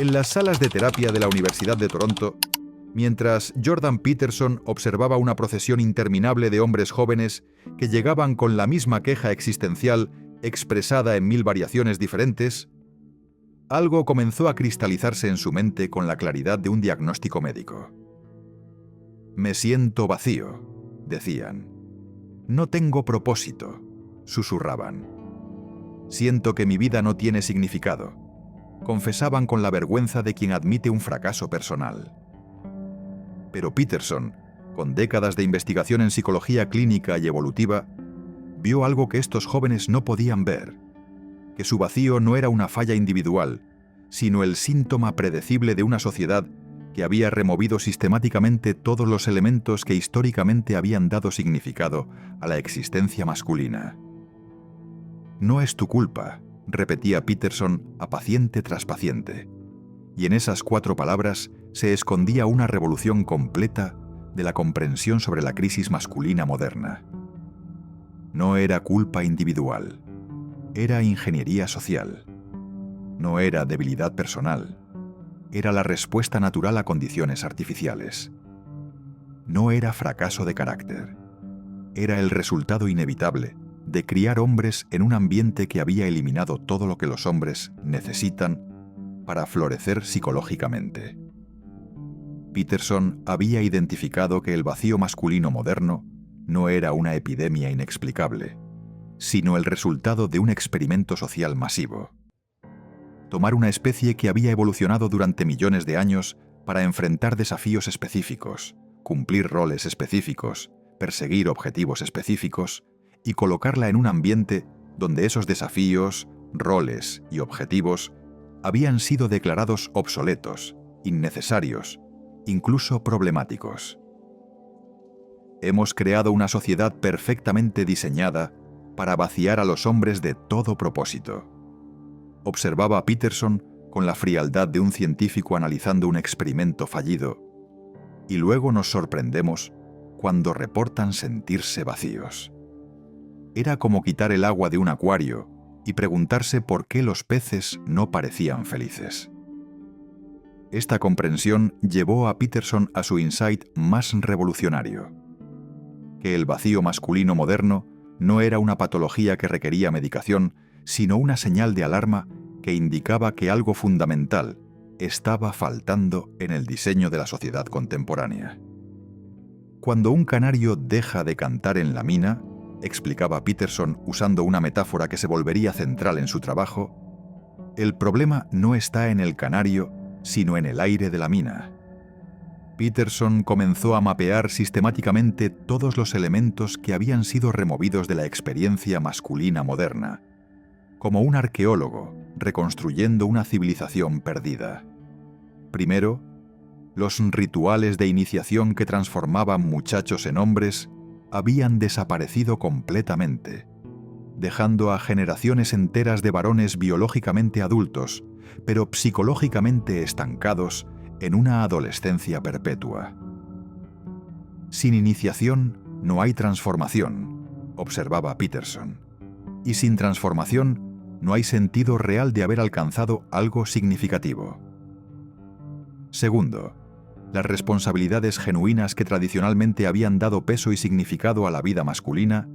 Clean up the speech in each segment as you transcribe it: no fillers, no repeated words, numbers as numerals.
En las salas de terapia de la Universidad de Toronto, mientras Jordan Peterson observaba una procesión interminable de hombres jóvenes que llegaban con la misma queja existencial expresada en 1000 variaciones diferentes, algo comenzó a cristalizarse en su mente con la claridad de un diagnóstico médico. «Me siento vacío», decían. «No tengo propósito», susurraban. «Siento que mi vida no tiene significado», confesaban con la vergüenza de quien admite un fracaso personal. Pero Peterson, con décadas de investigación en psicología clínica y evolutiva, vio algo que estos jóvenes no podían ver, que su vacío no era una falla individual, sino el síntoma predecible de una sociedad que había removido sistemáticamente todos los elementos que históricamente habían dado significado a la existencia masculina. «No es tu culpa», repetía Peterson a paciente tras paciente, y en esas 4 palabras se escondía una revolución completa de la comprensión sobre la crisis masculina moderna. No era culpa individual, era ingeniería social. No era debilidad personal, era la respuesta natural a condiciones artificiales. No era fracaso de carácter, era el resultado inevitable de criar hombres en un ambiente que había eliminado todo lo que los hombres necesitan para florecer psicológicamente. Peterson había identificado que el vacío masculino moderno no era una epidemia inexplicable, sino el resultado de un experimento social masivo. Tomar una especie que había evolucionado durante millones de años para enfrentar desafíos específicos, cumplir roles específicos, perseguir objetivos específicos y colocarla en un ambiente donde esos desafíos, roles y objetivos habían sido declarados obsoletos, innecesarios, incluso problemáticos. Hemos creado una sociedad perfectamente diseñada para vaciar a los hombres de todo propósito, observaba Peterson con la frialdad de un científico analizando un experimento fallido, y luego nos sorprendemos cuando reportan sentirse vacíos. Era como quitar el agua de un acuario y preguntarse por qué los peces no parecían felices. Esta comprensión llevó a Peterson a su insight más revolucionario: que el vacío masculino moderno no era una patología que requería medicación, sino una señal de alarma que indicaba que algo fundamental estaba faltando en el diseño de la sociedad contemporánea. Cuando un canario deja de cantar en la mina, explicaba Peterson usando una metáfora que se volvería central en su trabajo, el problema no está en el canario, sino en el aire de la mina. Peterson comenzó a mapear sistemáticamente todos los elementos que habían sido removidos de la experiencia masculina moderna, como un arqueólogo reconstruyendo una civilización perdida. Primero, los rituales de iniciación que transformaban muchachos en hombres habían desaparecido completamente, dejando a generaciones enteras de varones biológicamente adultos, pero psicológicamente estancados en una adolescencia perpetua. Sin iniciación no hay transformación, observaba Peterson, y sin transformación no hay sentido real de haber alcanzado algo significativo. Segundo, las responsabilidades genuinas que tradicionalmente habían dado peso y significado a la vida masculina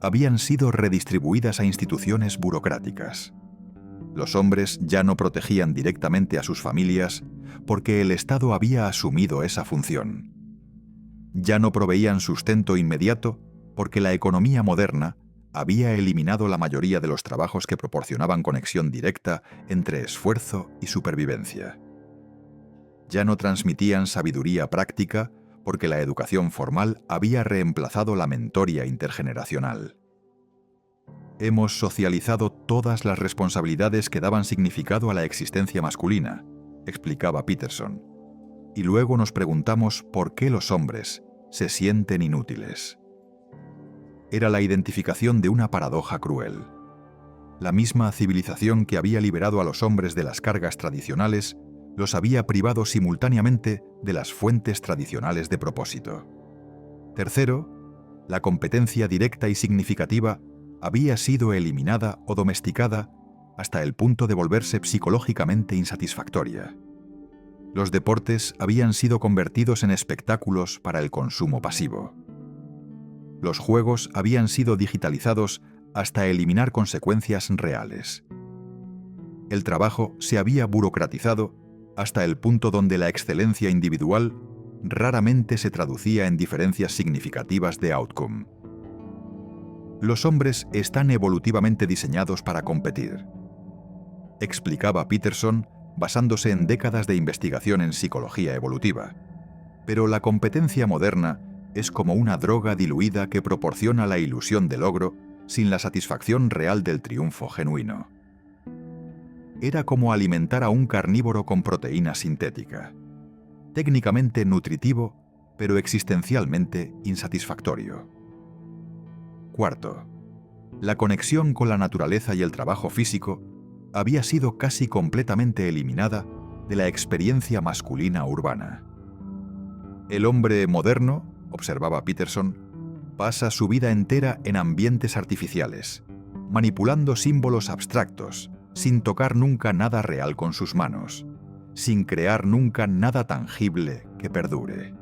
habían sido redistribuidas a instituciones burocráticas. Los hombres ya no protegían directamente a sus familias porque el Estado había asumido esa función. Ya no proveían sustento inmediato porque la economía moderna había eliminado la mayoría de los trabajos que proporcionaban conexión directa entre esfuerzo y supervivencia. Ya no transmitían sabiduría práctica porque la educación formal había reemplazado la mentoría intergeneracional. Hemos socializado todas las responsabilidades que daban significado a la existencia masculina, explicaba Peterson, y luego nos preguntamos por qué los hombres se sienten inútiles. Era la identificación de una paradoja cruel. La misma civilización que había liberado a los hombres de las cargas tradicionales los había privado simultáneamente de las fuentes tradicionales de propósito. Tercero, la competencia directa y significativa había sido eliminada o domesticada hasta el punto de volverse psicológicamente insatisfactoria. Los deportes habían sido convertidos en espectáculos para el consumo pasivo. Los juegos habían sido digitalizados hasta eliminar consecuencias reales. El trabajo se había burocratizado hasta el punto donde la excelencia individual raramente se traducía en diferencias significativas de outcome. Los hombres están evolutivamente diseñados para competir, explicaba Peterson basándose en décadas de investigación en psicología evolutiva. Pero la competencia moderna es como una droga diluida que proporciona la ilusión de logro sin la satisfacción real del triunfo genuino. Era como alimentar a un carnívoro con proteína sintética. Técnicamente nutritivo, pero existencialmente insatisfactorio. Cuarto, la conexión con la naturaleza y el trabajo físico había sido casi completamente eliminada de la experiencia masculina urbana. El hombre moderno, observaba Peterson, pasa su vida entera en ambientes artificiales, manipulando símbolos abstractos, sin tocar nunca nada real con sus manos, sin crear nunca nada tangible que perdure.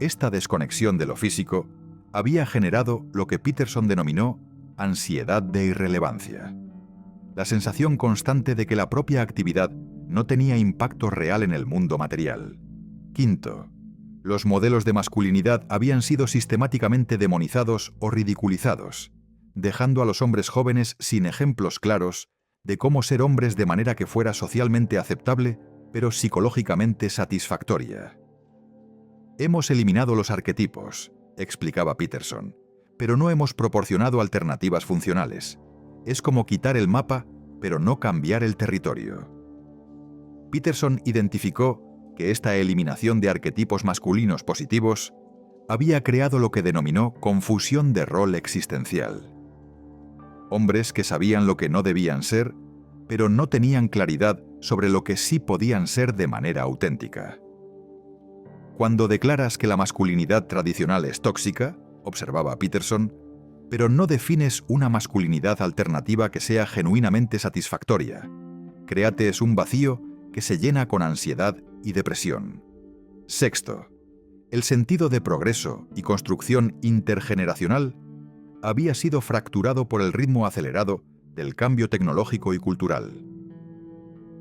Esta desconexión de lo físico había generado lo que Peterson denominó ansiedad de irrelevancia. La sensación constante de que la propia actividad no tenía impacto real en el mundo material. Quinto, los modelos de masculinidad habían sido sistemáticamente demonizados o ridiculizados, dejando a los hombres jóvenes sin ejemplos claros de cómo ser hombres de manera que fuera socialmente aceptable, pero psicológicamente satisfactoria. Hemos eliminado los arquetipos, explicaba Peterson, pero no hemos proporcionado alternativas funcionales. Es como quitar el mapa, pero no cambiar el territorio. Peterson identificó que esta eliminación de arquetipos masculinos positivos había creado lo que denominó confusión de rol existencial. Hombres que sabían lo que no debían ser, pero no tenían claridad sobre lo que sí podían ser de manera auténtica. Cuando declaras que la masculinidad tradicional es tóxica, observaba Peterson, pero no defines una masculinidad alternativa que sea genuinamente satisfactoria, créates un vacío que se llena con ansiedad y depresión. Sexto, el sentido de progreso y construcción intergeneracional había sido fracturado por el ritmo acelerado del cambio tecnológico y cultural.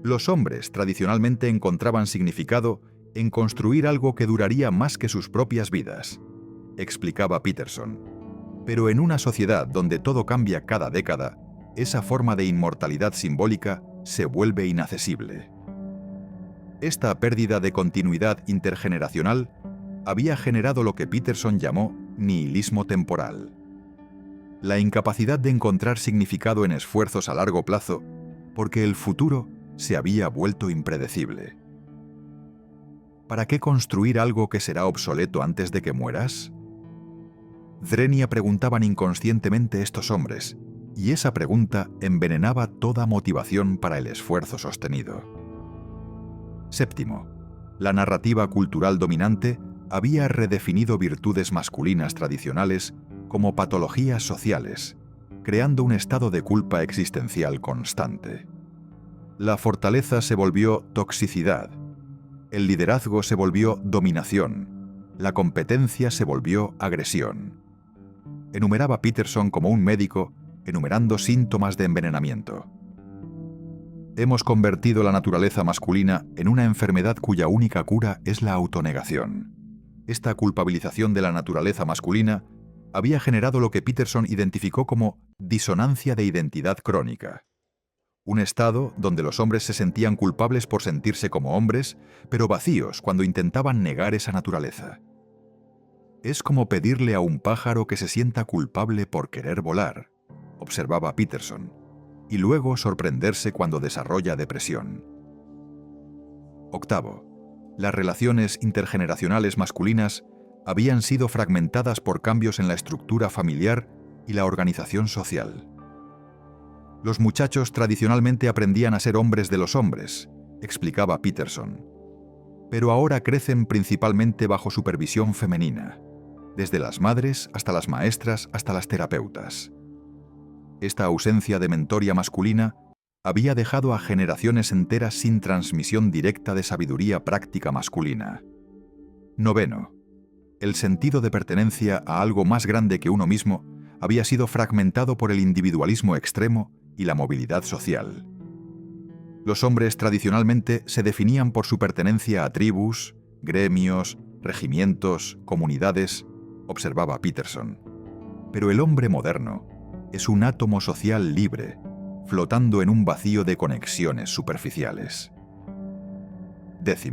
Los hombres tradicionalmente encontraban significado en construir algo que duraría más que sus propias vidas, explicaba Peterson. Pero en una sociedad donde todo cambia cada década, esa forma de inmortalidad simbólica se vuelve inaccesible. Esta pérdida de continuidad intergeneracional había generado lo que Peterson llamó nihilismo temporal. La incapacidad de encontrar significado en esfuerzos a largo plazo, porque el futuro se había vuelto impredecible. ¿Para qué construir algo que será obsoleto antes de que mueras? Drenia preguntaban inconscientemente estos hombres, y esa pregunta envenenaba toda motivación para el esfuerzo sostenido. Séptimo, la narrativa cultural dominante había redefinido virtudes masculinas tradicionales como patologías sociales, creando un estado de culpa existencial constante. La fortaleza se volvió toxicidad, el liderazgo se volvió dominación, la competencia se volvió agresión. Enumeraba Peterson como un médico enumerando síntomas de envenenamiento. Hemos convertido la naturaleza masculina en una enfermedad cuya única cura es la autonegación. Esta culpabilización de la naturaleza masculina había generado lo que Peterson identificó como disonancia de identidad crónica. Un estado donde los hombres se sentían culpables por sentirse como hombres, pero vacíos cuando intentaban negar esa naturaleza. Es como pedirle a un pájaro que se sienta culpable por querer volar, observaba Peterson, y luego sorprenderse cuando desarrolla depresión. Octavo, las relaciones intergeneracionales masculinas habían sido fragmentadas por cambios en la estructura familiar y la organización social. Los muchachos tradicionalmente aprendían a ser hombres de los hombres, explicaba Peterson, pero ahora crecen principalmente bajo supervisión femenina, desde las madres hasta las maestras hasta las terapeutas. Esta ausencia de mentoría masculina había dejado a generaciones enteras sin transmisión directa de sabiduría práctica masculina. 9. El sentido de pertenencia a algo más grande que uno mismo había sido fragmentado por el individualismo extremo y la movilidad social. Los hombres tradicionalmente se definían por su pertenencia a tribus, gremios, regimientos, comunidades, observaba Peterson. Pero el hombre moderno es un átomo social libre, flotando en un vacío de conexiones superficiales. 10.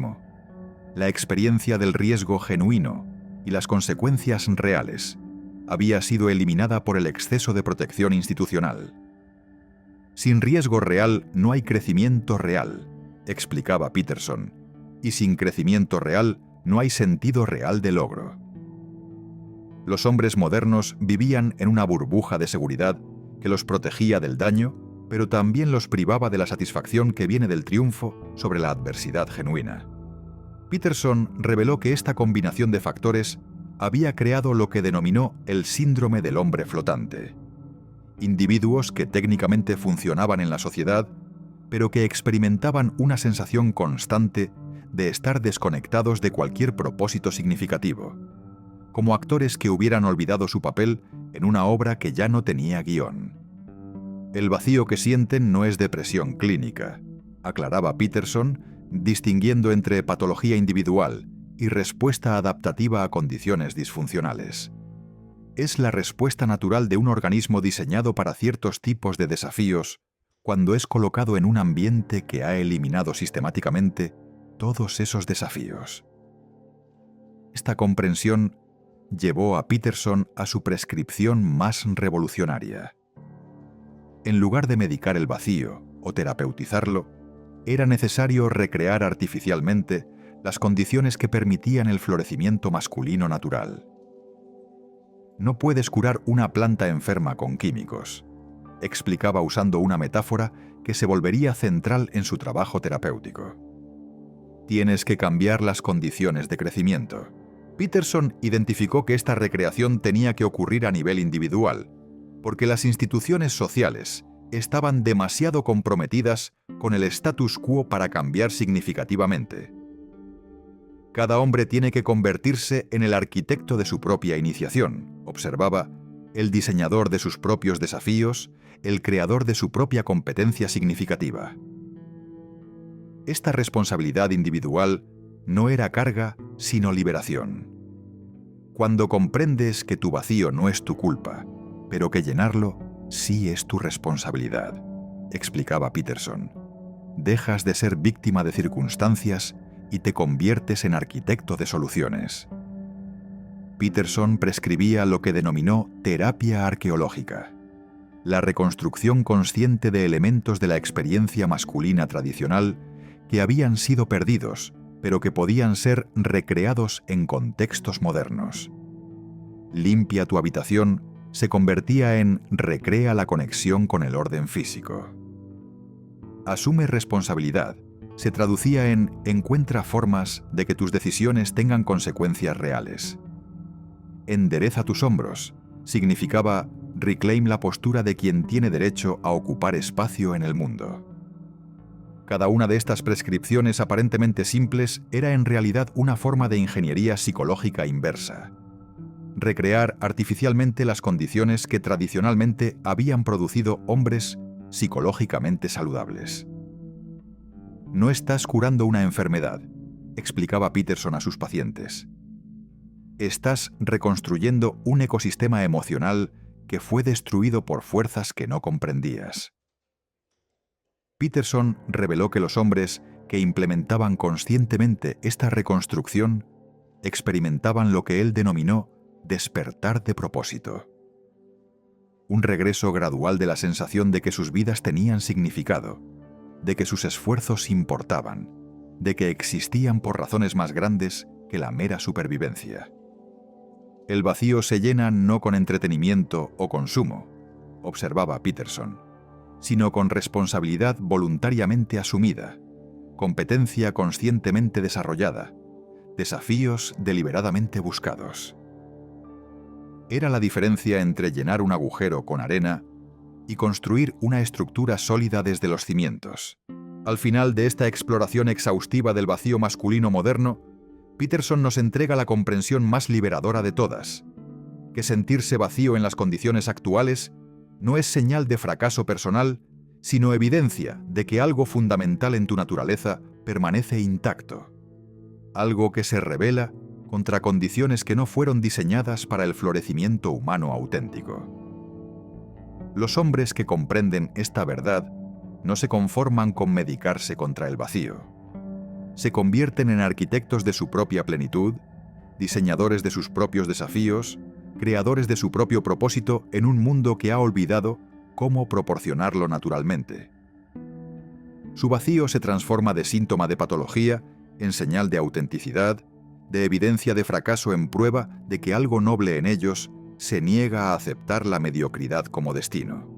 La experiencia del riesgo genuino y las consecuencias reales había sido eliminada por el exceso de protección institucional. Sin riesgo real no hay crecimiento real, explicaba Peterson, y sin crecimiento real no hay sentido real de logro. Los hombres modernos vivían en una burbuja de seguridad que los protegía del daño, pero también los privaba de la satisfacción que viene del triunfo sobre la adversidad genuina. Peterson reveló que esta combinación de factores había creado lo que denominó el síndrome del hombre flotante. Individuos que técnicamente funcionaban en la sociedad, pero que experimentaban una sensación constante de estar desconectados de cualquier propósito significativo, como actores que hubieran olvidado su papel en una obra que ya no tenía guión. El vacío que sienten no es depresión clínica, aclaraba Peterson, distinguiendo entre patología individual y respuesta adaptativa a condiciones disfuncionales. Es la respuesta natural de un organismo diseñado para ciertos tipos de desafíos cuando es colocado en un ambiente que ha eliminado sistemáticamente todos esos desafíos. Esta comprensión llevó a Peterson a su prescripción más revolucionaria. En lugar de medicar el vacío o terapeutizarlo, era necesario recrear artificialmente las condiciones que permitían el florecimiento masculino natural. No puedes curar una planta enferma con químicos, explicaba usando una metáfora que se volvería central en su trabajo terapéutico. Tienes que cambiar las condiciones de crecimiento. Peterson identificó que esta recreación tenía que ocurrir a nivel individual, porque las instituciones sociales estaban demasiado comprometidas con el status quo para cambiar significativamente. Cada hombre tiene que convertirse en el arquitecto de su propia iniciación, observaba, el diseñador de sus propios desafíos, el creador de su propia competencia significativa. Esta responsabilidad individual no era carga, sino liberación. Cuando comprendes que tu vacío no es tu culpa, pero que llenarlo sí es tu responsabilidad, explicaba Peterson. Dejas de ser víctima de circunstancias y te conviertes en arquitecto de soluciones. Peterson prescribía lo que denominó terapia arqueológica, la reconstrucción consciente de elementos de la experiencia masculina tradicional que habían sido perdidos, pero que podían ser recreados en contextos modernos. Limpia tu habitación se convertía en recrea la conexión con el orden físico. Asume responsabilidad se traducía en encuentra formas de que tus decisiones tengan consecuencias reales. Endereza tus hombros significaba reclaim la postura de quien tiene derecho a ocupar espacio en el mundo. Cada una de estas prescripciones aparentemente simples era en realidad una forma de ingeniería psicológica inversa. Recrear artificialmente las condiciones que tradicionalmente habían producido hombres psicológicamente saludables. No estás curando una enfermedad, explicaba Peterson a sus pacientes. Estás reconstruyendo un ecosistema emocional que fue destruido por fuerzas que no comprendías. Peterson reveló que los hombres que implementaban conscientemente esta reconstrucción experimentaban lo que él denominó despertar de propósito. Un regreso gradual de la sensación de que sus vidas tenían significado, de que sus esfuerzos importaban, de que existían por razones más grandes que la mera supervivencia. El vacío se llena no con entretenimiento o consumo, observaba Peterson, sino con responsabilidad voluntariamente asumida, competencia conscientemente desarrollada, desafíos deliberadamente buscados. Era la diferencia entre llenar un agujero con arena y construir una estructura sólida desde los cimientos. Al final de esta exploración exhaustiva del vacío masculino moderno, Peterson nos entrega la comprensión más liberadora de todas: que sentirse vacío en las condiciones actuales no es señal de fracaso personal, sino evidencia de que algo fundamental en tu naturaleza permanece intacto. Algo que se rebela contra condiciones que no fueron diseñadas para el florecimiento humano auténtico. Los hombres que comprenden esta verdad no se conforman con medicarse contra el vacío. Se convierten en arquitectos de su propia plenitud, diseñadores de sus propios desafíos, creadores de su propio propósito en un mundo que ha olvidado cómo proporcionarlo naturalmente. Su vacío se transforma de síntoma de patología en señal de autenticidad, de evidencia de fracaso en prueba de que algo noble en ellos se niega a aceptar la mediocridad como destino.